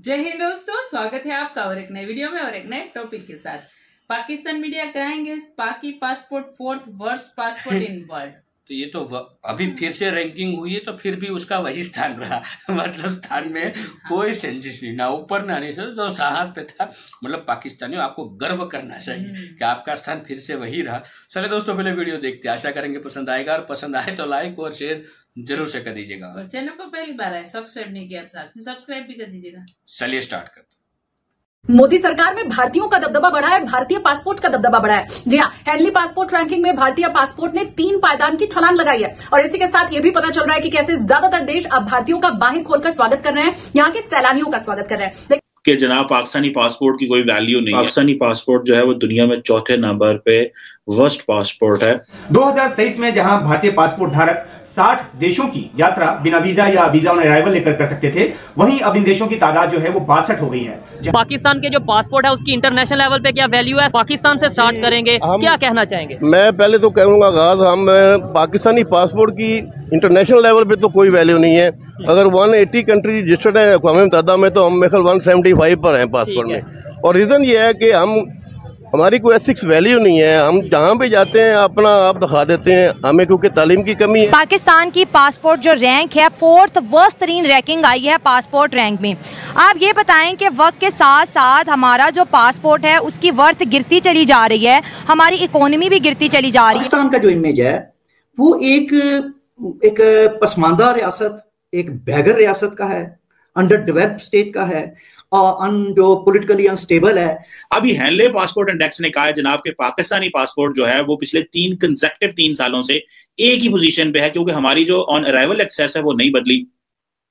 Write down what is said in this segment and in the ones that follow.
जय हिंद दोस्तों, स्वागत है आपका और एक नए वीडियो में और एक नए टॉपिक के साथ। पाकिस्तान मीडिया कराएंगे पाकि passport 4th worst passport in world. तो ये तो अभी फिर से रैंकिंग हुई है तो फिर भी उसका वही स्थान रहा। मतलब स्थान में कोई सेंसिस नहीं, ना ऊपर ना नीचे, तो साहस पे था। मतलब पाकिस्तानियों, आपको गर्व करना चाहिए कि आपका स्थान फिर से वही रहा। चलिए दोस्तों, पहले वीडियो देखते हैं, आशा करेंगे पसंद आएगा, और पसंद आए तो लाइक और शेयर जरूर से कर दीजिएगा। और चैनल को पहली बार आए, सब्सक्राइब नहीं किया, साथ में सब्सक्राइब भी कर दीजिएगा। चलिए स्टार्ट करते। मोदी सरकार में भारतीयों का दबदबा बढ़ा है, भारतीय पासपोर्ट का दबदबा बढ़ा है। जी हाँ, हेनली पासपोर्ट रैंकिंग में भारतीय पासपोर्ट ने 3 पायदान की छलांग लगाई है। और इसी के साथ ये भी पता चल रहा है कि कैसे ज्यादातर देश अब भारतीयों का बाहें खोलकर स्वागत कर रहे हैं, यहाँ के सैलानियों का स्वागत कर रहे हैं कि जनाब पाकिस्तानी पासपोर्ट की कोई वैल्यू नहीं है। पाकिस्तानी पासपोर्ट जो है वो दुनिया में चौथे नंबर पे वर्स्ट पासपोर्ट है। 2023 में जहां भारतीय पासपोर्ट धारक 60 देशों की यात्रा बिना वीजा या वीजा ऑन अराइवल लेकर कर सकते थे, वहीं अब इन देशों की तादाद जो है वो 62 हो गई है। पाकिस्तान के जो पासपोर्ट है उसकी इंटरनेशनल लेवल पे क्या वैल्यू है? पाकिस्तान से स्टार्ट करेंगे, क्या कहना चाहेंगे? मैं पहले तो कहूँगा हम पाकिस्तानी पासपोर्ट की इंटरनेशनल लेवल पे तो कोई वैल्यू नहीं है। अगर 180 कंट्री रजिस्टर्ड है अक़वाम मुत्तहिदा में, तो हम मेरे ख्याल 175 पर हैं पासपोर्ट में। और रीज़न ये है कि हमारी कोई एथिक्स वैल्यू नहीं है। हम जहाँ भी जाते हैं अपना आप दिखा देते हैं, हमें क्योंकि तालीम की कमी है। पाकिस्तान की पासपोर्ट जो रैंक है 4th वर्स्ट तरीन रैंकिंग आई है पासपोर्ट रैंक में। आप ये बताएं कि वक्त के साथ साथ हमारा जो पासपोर्ट है उसकी वर्थ गिरती चली जा रही है, हमारी इकोनॉमी भी गिरती चली जा रही है। पाकिस्तान का जो इमेज है वो एक पसमानदा रियासत, एक बैगर रियासत का है, अंडर डेवलप्ड स्टेट का है, जो पॉलिटिकली अनस्टेबल है। अभी हेनले पासपोर्ट इंडेक्स ने कहा है जनाब के पाकिस्तानी पासपोर्ट जो है वो पिछले 3 सालों से एक ही पोजीशन पे है, क्योंकि हमारी जो ऑन अराइवल एक्सेस है वो नहीं बदली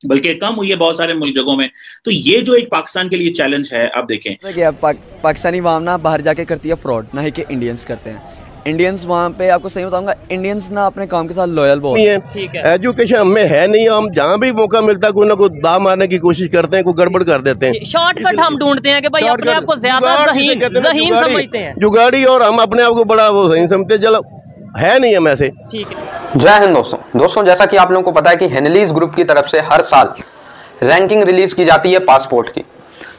बल्कि कम हुई है बहुत सारे मुल्क जगहों में। तो ये जो एक पाकिस्तान के लिए चैलेंज है। अब देखें पाकिस्तानी वाम ना बाहर जाके करती है फ्रॉड, ना ही कि इंडियंस करते हैं। इंडियंस वहाँ पे आपको सही बताऊंगा, इंडियंस ना अपने काम के साथ लॉयल बहुत है। एजुकेशन हमें है नहीं, हम जहाँ भी मौका मिलता है कोई ना कोई दाव मारने की कोशिश करते हैं, कोई गड़बड़ कर देते हैं। शॉर्टकट हम ढूंढते हैं कि भाई अपने आप को ज्यादा ज़हीन समझते हैं, जुगाड़ी, और हम अपने आप को बड़ा वो सही समझते हैं। चलो है नहीं हम ऐसे। ठीक है। जय हिंद दोस्तों, जैसा कि आप लोगों को पता है कि हेनलीज ग्रुप की तरफ से हर साल रैंकिंग रिलीज की जाती है पासपोर्ट की।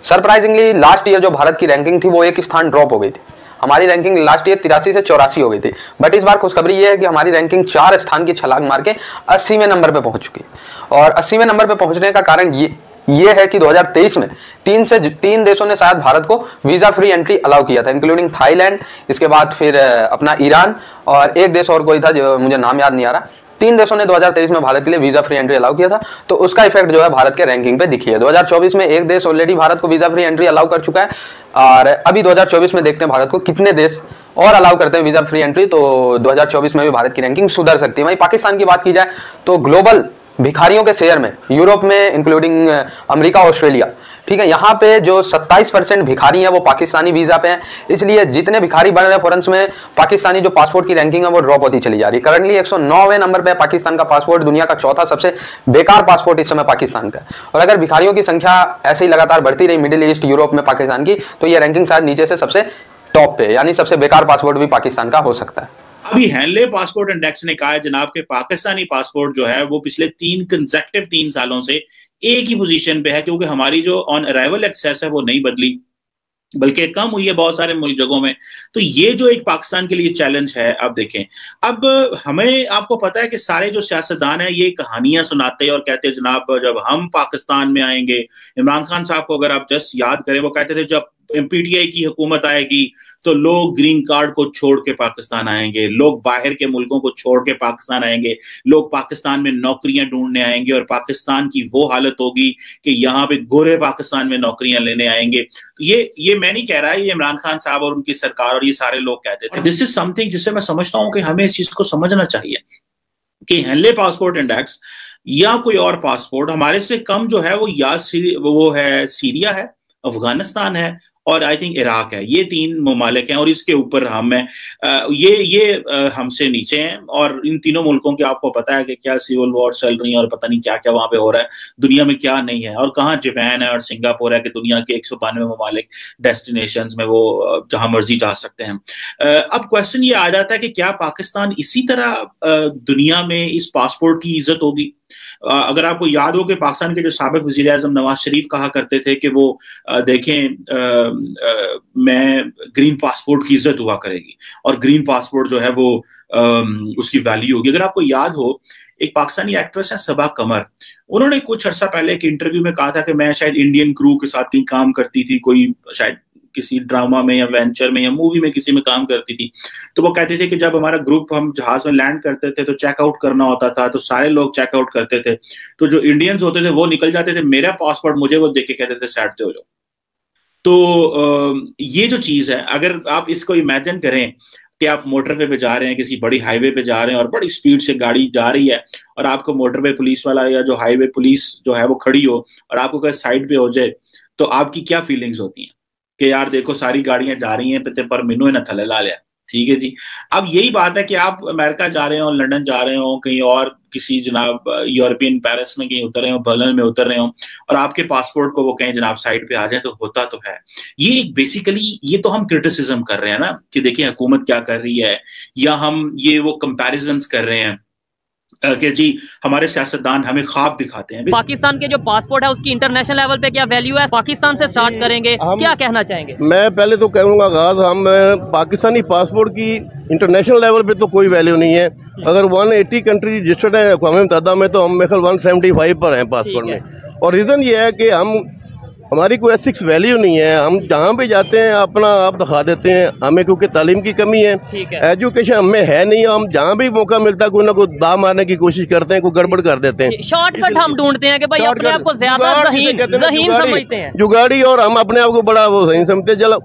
सरप्राइजिंगली लास्ट ईयर जो भारत की रैंकिंग थी वो एक स्थान ड्रॉप हो गई थी। हमारी रैंकिंग लास्ट ईयर 83 से 84 हो गई थी, बट इस बार खुशखबरी ये है कि हमारी रैंकिंग 4 स्थान की छलांग मार के 80वें नंबर पे पहुंच चुकी है। और 80वें नंबर पे पहुंचने का कारण ये है कि 2023 में 3 देशों ने शायद भारत को वीजा फ्री एंट्री अलाउ किया था, इंक्लूडिंग थाईलैंड, इसके बाद फिर अपना ईरान, और एक देश और कोई था जो मुझे नाम याद नहीं आ रहा। 3 देशों ने 2023 में भारत के लिए वीजा फ्री एंट्री अलाउ किया था, तो उसका इफेक्ट जो है भारत के रैंकिंग पे दिखी है। 2024 में एक देश ऑलरेडी भारत को वीजा फ्री एंट्री अलाउ कर चुका है, और अभी 2024 में देखते हैं भारत को कितने देश और अलाउ करते हैं वीजा फ्री एंट्री। तो 2024 में भी भारत की रैंकिंग सुधर सकती है। वहीं पाकिस्तान की बात की जाए तो ग्लोबल भिखारियों के शेयर में यूरोप में इंक्लूडिंग अमेरिका, ऑस्ट्रेलिया, ठीक है, यहाँ पे जो 27% भिखारी हैं वो पाकिस्तानी वीजा पे हैं। इसलिए जितने भिखारी बढ़ रहे हैं फॉरेन में, पाकिस्तानी जो पासपोर्ट की रैंकिंग है वो ड्रॉप होती चली जा रही है। करंटली 109वें नंबर पे पाकिस्तान का पासपोर्ट, दुनिया का चौथा सबसे बेकार पासपोर्ट इस समय पाकिस्तान का है। और अगर भिखारियों की संख्या ऐसे ही लगातार बढ़ती रही मिडिल ईस्ट, यूरोप में पाकिस्तान की, तो ये रैंकिंग शायद नीचे से सबसे टॉप पे, यानी सबसे बेकार पासपोर्ट भी पाकिस्तान का हो सकता है। अभी हेनले पासपोर्ट इंडेक्स ने कहा है जनाब के पाकिस्तानी पासपोर्ट जो है वो पिछले 3 सालों से एक ही पोजीशन पे है, क्योंकि हमारी जो ऑन अराइवल एक्सेस है वो नहीं बदली बल्कि कम हुई है बहुत सारे मुल्क जगहों में। तो ये जो एक पाकिस्तान के लिए चैलेंज है। अब देखें, अब हमें, आपको पता है कि सारे जो सियासतदान हैं ये कहानियां सुनाते हैं और कहते हैं जनाब जब हम पाकिस्तान में आएंगे, इमरान खान साहब को अगर आप जस्ट याद करें, वो कहते थे जब पीटीआई की हुकूमत आएगी तो लोग ग्रीन कार्ड को छोड़ के पाकिस्तान आएंगे, लोग बाहर के मुल्कों को छोड़ के पाकिस्तान आएंगे, लोग पाकिस्तान में नौकरियां ढूंढने आएंगे, और पाकिस्तान की वो हालत होगी कि यहाँ पे गोरे पाकिस्तान में नौकरियां लेने आएंगे। ये मैं नहीं कह रहा, ये इमरान खान साहब और उनकी सरकार और ये सारे लोग कहते थे। दिस इज समथिंग जिससे मैं समझता हूँ कि हमें इस चीज को समझना चाहिए कि हेनले पासपोर्ट इंडेक्स या कोई और पासपोर्ट हमारे से कम जो है वो है सीरिया है, अफगानिस्तान है और आई थिंक इराक है। ये 3 ममालिक हैं और इसके ऊपर हम हैं, ये हमसे नीचे हैं। और इन तीनों मुल्कों के आपको पता है कि क्या सिविल वॉर चल रही है और पता नहीं क्या क्या वहां पे हो रहा है, दुनिया में क्या नहीं है, और कहाँ जापान है और सिंगापुर है कि दुनिया के 192 ममालिक डेस्टिनेशन में वो जहां मर्जी जा सकते हैं। अब क्वेश्चन ये आ जाता है कि क्या पाकिस्तान इसी तरह दुनिया में इस पासपोर्ट की इज्जत होगी? अगर आपको याद हो कि पाकिस्तान के जो साबिक वज़ीर आज़म नवाज शरीफ कहा करते थे कि वो देखें मैं ग्रीन पासपोर्ट की इज्जत हुआ करेगी और ग्रीन पासपोर्ट जो है वो उसकी वैल्यू होगी। अगर आपको याद हो, एक पाकिस्तानी एक्ट्रेस है सबा कमर, उन्होंने कुछ अर्सा पहले एक इंटरव्यू में कहा था कि मैं शायद इंडियन क्रू के साथ कहीं काम करती थी, कोई शायद किसी ड्रामा में या वेंचर में या मूवी में किसी में काम करती थी। तो वो कहते थे कि जब हमारा ग्रुप हम जहाज में लैंड करते थे तो चेकआउट करना होता था, तो सारे लोग चेकआउट करते थे, तो जो इंडियंस होते थे वो निकल जाते थे, मेरा पासपोर्ट मुझे वो देख के कहते थे साइड पे हो जाओ। तो ये जो चीज है, अगर आप इसको इमेजिन करें कि आप मोटरवे पे जा रहे हैं, किसी बड़ी हाईवे पे जा रहे हैं और बड़ी स्पीड से गाड़ी जा रही है और आपको मोटरवे पुलिस वाला या जो हाईवे पुलिस जो है वो खड़ी हो और आपको कहीं साइड पे हो जाए, तो आपकी क्या फीलिंग्स होती हैं कि यार देखो सारी गाड़ियां जा रही हैं पर मिनू ना थले ला लिया। ठीक है जी, अब यही बात है कि आप अमेरिका जा रहे हो, लंदन जा रहे हो, कहीं और किसी जनाब यूरोपियन पेरिस में कहीं उतर रहे हो, बर्लिन में उतर रहे हो और आपके पासपोर्ट को वो कहीं जनाब साइड पे आ जाए, तो होता तो है। ये बेसिकली ये तो हम क्रिटिसिज्म कर रहे हैं ना कि देखिए हुकूमत क्या कर रही है, या हम ये वो कंपैरिजंस कर रहे हैं कि जी हमारे सियासतदान हमें ख्वाब दिखाते हैं। पाकिस्तान के जो पासपोर्ट है उसकी इंटरनेशनल लेवल पे क्या वैल्यू है? पाकिस्तान से स्टार्ट करेंगे, क्या कहना चाहेंगे? मैं पहले तो कहूँगा हम पाकिस्तानी पासपोर्ट की इंटरनेशनल लेवल पे तो कोई वैल्यू नहीं है। अगर 180 कंट्री रजिस्टर्ड है अक़वाम मुत्तहिदा में, तो हम मेरे ख्याल 175 पर हैं पासपोर्ट में। और रीज़न ये है कि हमारी कोई एथिक्स वैल्यू नहीं है, हम जहाँ भी जाते हैं अपना आप दिखा देते हैं, हमें क्योंकि तालीम की कमी है, एजुकेशन हमें है नहीं, हम जहाँ भी मौका मिलता है कोई ना कोई दाव मारने की कोशिश करते हैं, कोई गड़बड़ कर देते हैं। शॉर्टकट हम ढूंढते हैं कि भाई अपने आप को ज्यादा ज़हीन समझते हैं, जुगाड़ी, और हम अपने आप को बड़ा वो सही समझते हैं, चलो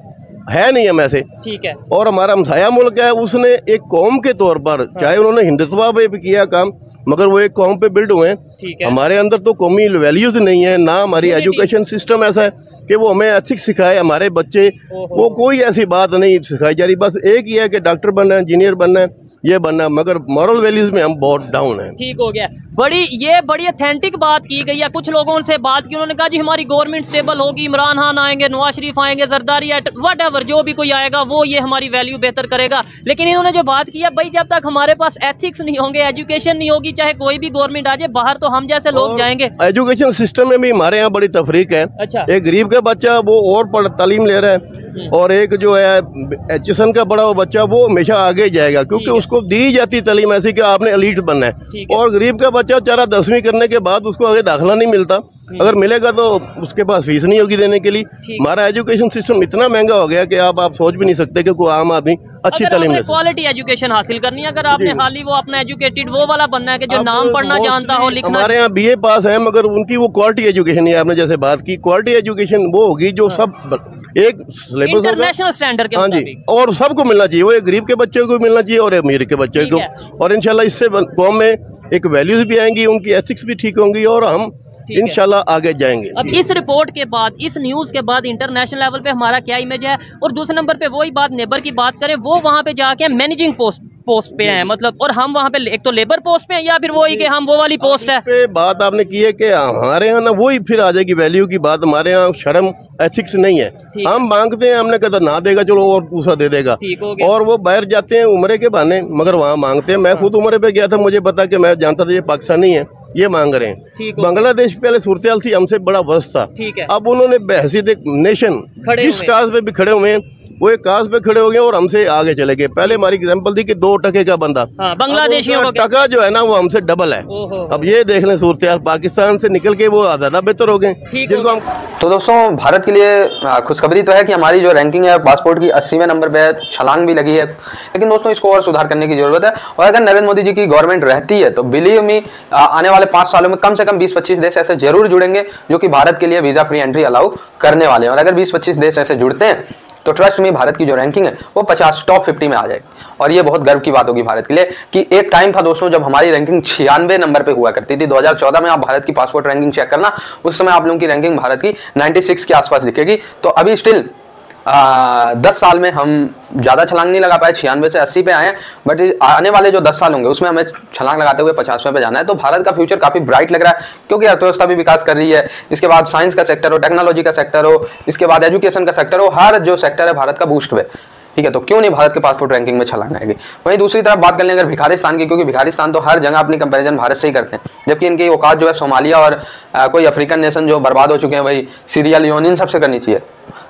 है नहीं हम ऐसे। ठीक है। और हमारा हमसाया मुल्क है, उसने एक कौम के तौर पर चाहे उन्होंने हिंदुत्व पे भी किया काम, मगर वो एक कौम पे बिल्ड हुए हैं। हमारे अंदर तो कौमी वैल्यूज नहीं है, ना हमारी एजुकेशन सिस्टम ऐसा है कि वो हमें एथिक्स सिखाए, हमारे बच्चे वो कोई ऐसी बात नहीं सिखाई जा रही। बस एक ही है कि डॉक्टर बनना है, इंजीनियर बनना है, ये बनना, मगर मॉरल वैल्यूज में हम बहुत डाउन हैं। ठीक हो गया। बड़ी ऑथेंटिक बात की गई है। कुछ लोगों से बात की, उन्होंने कहा जी हमारी गवर्नमेंट स्टेबल होगी, इमरान खान आएंगे, नवाज शरीफ आएंगे, जरदारी व्हाटएवर जो भी कोई आएगा वो ये हमारी वैल्यू बेहतर करेगा। लेकिन इन्होंने जो बात की है, भाई जब तक हमारे पास एथिक्स नहीं होंगे, एजुकेशन नहीं होगी, चाहे कोई भी गवर्नमेंट आ जाए बाहर, तो हम जैसे लोग जाएंगे। एजुकेशन सिस्टम में भी हमारे यहाँ बड़ी तफरीक है। अच्छा। एक गरीब का बच्चा वो और तालीम ले रहा है, और एक जो है एजुकेशन का बड़ा बच्चा वो हमेशा आगे जाएगा, क्योंकि उसको दी जाती तालीम ऐसी कि आपने एलीट बनना है। और गरीब का बच्चा बेचारा 10वीं करने के बाद उसको आगे दाखिला नहीं मिलता, अगर मिलेगा तो उसके पास फीस नहीं होगी देने के लिए। हमारा एजुकेशन सिस्टम इतना महंगा हो गया कि आप सोच भी नहीं सकते कि कोई आम आदमी अच्छी तालीम ले। क्वालिटी एजुकेशन हासिल करनी है, अगर आपने खाली वो अपना एजुकेटेड वो वाला बनना है कि जो नाम पढ़ना जानता हो, लिखना। हमारे यहाँ BA पास है, मगर उनकी वो क्वालिटी एजुकेशन नहीं है। आपने जैसे बात की, क्वालिटी एजुकेशन वो होगी जो सब एक सिलेबस इंटरनेशनल स्टैंडर्ड के मुताबिक, और सबको मिलना चाहिए। वो एक गरीब के बच्चे को मिलना चाहिए और अमीर के बच्चे को, और इंशाल्लाह इससे कौम में एक वैल्यूज भी आएंगी, उनकी एथिक्स भी ठीक होंगी, और हम इंशाल्लाह आगे जाएंगे। अब इस रिपोर्ट के बाद, इस न्यूज के बाद इंटरनेशनल लेवल पे हमारा क्या इमेज है? और दूसरे नंबर पे वही बात नेबर की बात करें, वो वहाँ पे जाके मैनेजिंग पोस्ट पे हैं, मतलब, और हम वहाँ पे एक तो लेबर पोस्ट पे हैं, या फिर वही कि हम वो वाली पोस्ट है। पे बात आपने की है कि हमारे यहाँ ना वही फिर आ जाएगी वैल्यू की बात। हमारे यहाँ शर्म एथिक्स नहीं है, हम मांगते हैं, हमने कहा ना देगा चलो और दूसरा दे देगा, और वो बाहर जाते हैं उम्रे के बहाने, मगर वहाँ मांगते हैं। मैं खुद उम्रे पे गया था, मुझे पता कि मैं जानता था ये पाकिस्तानी है, ये मांग रहे हैं। बांग्लादेश पहले सूरत थी, हमसे बड़ा वर्ष था। अब उन्होंने बहसीत एक नेशन जिस काज पे भी खड़े हुए हैं, वो एक काज पे खड़े हो गए और हमसे आगे चले गए। पहले हमारी एग्जांपल दी कि 2 टके का बंदा, बांग्लादेशियों का टका जो है ना वो हमसे डबल है। अब ये देख लें सूरत हाल, पाकिस्तान से निकल के वो ज्यादा बेहतर हो गए, जिनको हम। तो दोस्तों, भारत के लिए खुशखबरी तो है कि हमारी जो रैंकिंग है पासपोर्ट की 80वें नंबर पे है, छलांग भी लगी है। लेकिन दोस्तों इसको और सुधार करने की जरूरत है, और अगर नरेंद्र मोदी जी की गवर्नमेंट रहती है तो बिलीव मी आने वाले 5 सालों में कम से कम 20-25 देश ऐसे जरूर जुड़ेंगे जो कि भारत के लिए वीजा फ्री एंट्री अलाउ करने वाले हैं। और अगर 20-25 देश ऐसे जुड़ते हैं तो ट्रस्ट में भारत की जो रैंकिंग है वो 50 टॉप 50 में आ जाएगी, और ये बहुत गर्व की बात होगी भारत के लिए कि एक टाइम था दोस्तों जब हमारी रैंकिंग 96 नंबर पे हुआ करती थी। 2014 में आप भारत की पासपोर्ट रैंकिंग चेक करना, उस समय आप लोगों की रैंकिंग भारत की 96 के आसपास दिखेगी। तो अभी स्टिल 10 साल में हम ज़्यादा छलांग नहीं लगा पाए, 96 से 80 पे आए हैं, बट आने वाले जो 10 साल होंगे उसमें हमें छलांग लगाते हुए 50वें पे जाना है। तो भारत का फ्यूचर काफ़ी ब्राइट लग रहा है, क्योंकि अर्थव्यवस्था भी विकास कर रही है, इसके बाद साइंस का सेक्टर हो, टेक्नोलॉजी का सेक्टर हो, इसके बाद एजुकेशन का सेक्टर हो, हर जो सेक्टर है भारत का बूस्ट हुए। ठीक है, तो क्यों नहीं भारत के पासपोर्ट रैंकिंग में छलांग आएगी। वहीं दूसरी तरफ बात कर लें अगर भिखारिस्तान की, क्योंकि भिखारिस्तान तो हर जगह अपनी कंपैरिजन भारत से ही करते हैं, जबकि इनकी औकात जो है सोमालिया और कोई अफ्रीकन नेशन जो बर्बाद हो चुके हैं वही सीरिया लियोन, इन सबसे करनी चाहिए।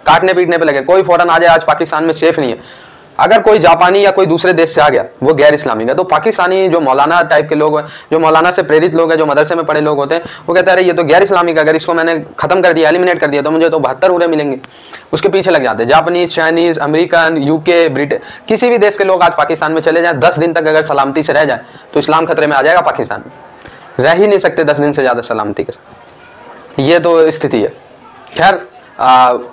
काटने पीटने पे लगे, कोई फौरन आ जाए, आज पाकिस्तान में सेफ नहीं है। अगर कोई जापानी या कोई दूसरे देश से आ गया वो गैर इस्लामिक है, तो पाकिस्तानी जो मौलाना टाइप के लोग हैं, जो मौलाना से प्रेरित लोग हैं, जो मदरसे में पढ़े लोग होते हैं, वो कहते हैं अरे ये तो गैर इस्लामिक है, अगर इसको मैंने खत्म कर दिया, एलिमिनेट कर दिया तो मुझे तो 72 उरे मिलेंगे। उसके पीछे लग जाते हैं Japanese, Chinese, American, UK, Britain, किसी भी देश के लोग आज पाकिस्तान में चले जाएं, 10 दिन तक अगर सलामती से रह जाए तो इस्लाम खतरे में आ जाएगा। पाकिस्तान में रह ही नहीं सकते 10 दिन से ज़्यादा सलामती के साथ, ये तो स्थिति है। खैर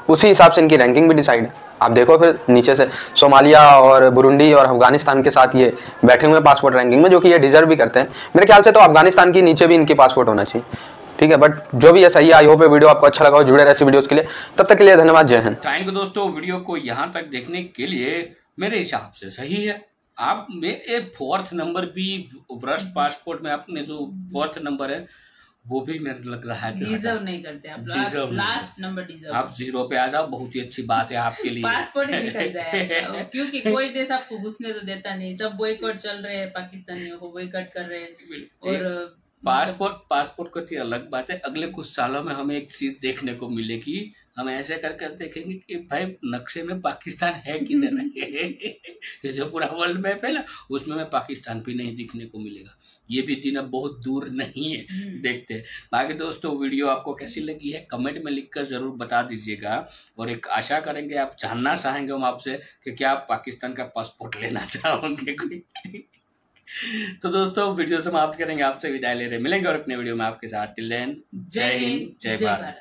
उसी हिसाब से इनकी रैंकिंग भी डिसाइड है। आप देखो फिर नीचे से सोमालिया और बुरुंडी और अफगानिस्तान के साथ ये बैठे हुए पासपोर्ट रैंकिंग में, जो कि ये डिजर्व भी करते हैं। मेरे ख्याल से तो अफगानिस्तान की नीचे भी इनकी पासपोर्ट होना चाहिए, ठीक है। बट जो भी है सही है। आई होप ये वीडियो आपको अच्छा लगा हो, जुड़े रहे ऐसी वीडियोस के लिए। तब तक के लिए धन्यवाद, जय हिंद। थैंक यू दोस्तों, वीडियो को यहाँ तक देखने के लिए मेरे हिसाब से सही है। आप में 4th नंबर भी वर्स्ट पासपोर्ट में अपने जो 4th नंबर है वो भी मेरे लग रहा है डिजर्व नहीं करते आप, लास्ट नंबर डिजर्व। आप 0 पे आ जाओ, बहुत ही अच्छी बात है आपके लिए। पासपोर्ट ही निकल जाए क्योंकि कोई देश आपको घुसने तो देता नहीं, सब बॉयकॉट चल रहे हैं, पाकिस्तानियों को बॉयकॉट कर रहे हैं। और पासपोर्ट की अलग बात है। अगले कुछ सालों में हमें एक चीज देखने को मिलेगी, हम ऐसे कर देखेंगे कि भाई नक्शे में पाकिस्तान है किधर। जो पूरा वर्ल्ड मैप है ना, उसमें में पाकिस्तान भी नहीं दिखने को मिलेगा। ये भी दिन अब बहुत दूर नहीं है, देखते हैं। बाकी दोस्तों वीडियो आपको कैसी लगी है कमेंट में लिखकर जरूर बता दीजिएगा, और एक आशा करेंगे आप जानना चाहेंगे हम आपसे कि क्या आप पाकिस्तान का पासपोर्ट लेना चाहोगे कोई। तो दोस्तों वीडियो समाप्त करेंगे, आपसे विदाई ले रहे, मिलेंगे और अपने वीडियो में आपके साथ। टिल देन जय हिंद, जय भारत।